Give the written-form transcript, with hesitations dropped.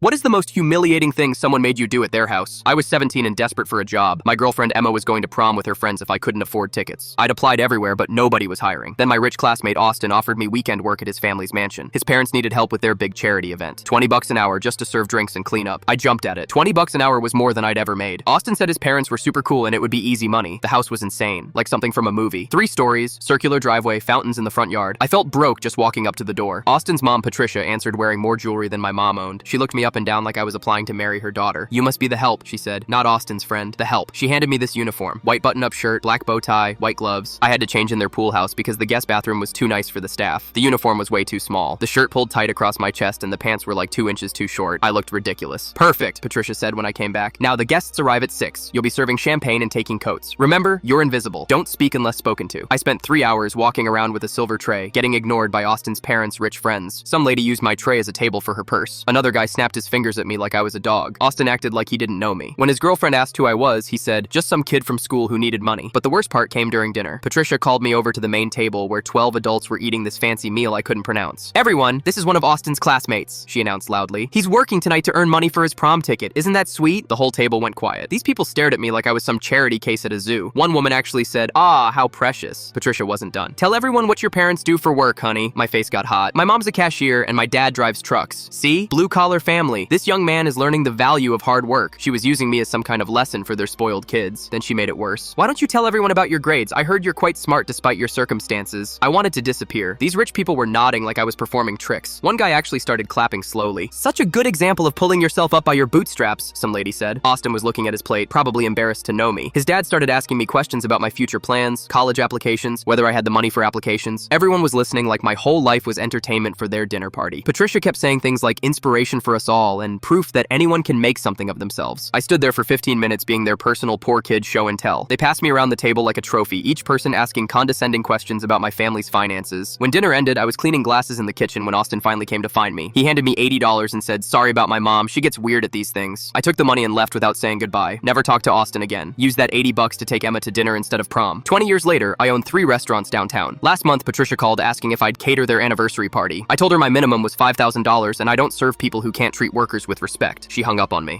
What is the most humiliating thing someone made you do at their house? I was 17 and desperate for a job. My girlfriend Emma was going to prom with her friends if I couldn't afford tickets. I'd applied everywhere, but nobody was hiring. Then my rich classmate Austin offered me weekend work at his family's mansion. His parents needed help with their big charity event. $20 an hour just to serve drinks and clean up. I jumped at it. $20 an hour was more than I'd ever made. Austin said his parents were super cool and it would be easy money. The house was insane, like something from a movie. 3 stories, circular driveway, fountains in the front yard. I felt broke just walking up to the door. Austin's mom, Patricia, answered wearing more jewelry than my mom owned. She looked me up and down like I was applying to marry her daughter. "You must be the help," she said. "Not Austin's friend, the help." She handed me this uniform. White button-up shirt, black bow tie, white gloves. I had to change in their pool house because the guest bathroom was too nice for the staff. The uniform was way too small. The shirt pulled tight across my chest and the pants were like 2 inches too short. I looked ridiculous. "Perfect," Patricia said when I came back. "Now the guests arrive at 6. You'll be serving champagne and taking coats. Remember, you're invisible. Don't speak unless spoken to." I spent 3 hours walking around with a silver tray, getting ignored by Austin's parents' rich friends. Some lady used my tray as a table for her purse. Another guy snapped his fingers at me like I was a dog. Austin acted like he didn't know me. When his girlfriend asked who I was, he said, "Just some kid from school who needed money." But the worst part came during dinner. Patricia called me over to the main table where 12 adults were eating this fancy meal I couldn't pronounce. "Everyone, this is one of Austin's classmates," she announced loudly. "He's working tonight to earn money for his prom ticket. Isn't that sweet?" The whole table went quiet. These people stared at me like I was some charity case at a zoo. One woman actually said, "Ah, how precious." Patricia wasn't done. "Tell everyone what your parents do for work, honey." My face got hot. "My mom's a cashier and my dad drives trucks. See? Blue-collar family. This young man is learning the value of hard work." She was using me as some kind of lesson for their spoiled kids. Then she made it worse. "Why don't you tell everyone about your grades? I heard you're quite smart despite your circumstances." I wanted to disappear. These rich people were nodding like I was performing tricks. One guy actually started clapping slowly. "Such a good example of pulling yourself up by your bootstraps," some lady said. Austin was looking at his plate, probably embarrassed to know me. His dad started asking me questions about my future plans, college applications, whether I had the money for applications. Everyone was listening like my whole life was entertainment for their dinner party. Patricia kept saying things like inspiration for us all and proof that anyone can make something of themselves. I stood there for 15 minutes being their personal poor kid show and tell. They passed me around the table like a trophy, each person asking condescending questions about my family's finances. When dinner ended, I was cleaning glasses in the kitchen when Austin finally came to find me. He handed me $80 and said, "Sorry about my mom, she gets weird at these things." I took the money and left without saying goodbye. Never talked to Austin again. Used that $80 to take Emma to dinner instead of prom. 20 years later, I own 3 restaurants downtown. Last month, Patricia called asking if I'd cater their anniversary party. I told her my minimum was $5,000 and I don't serve people who can't treat workers with respect. She hung up on me.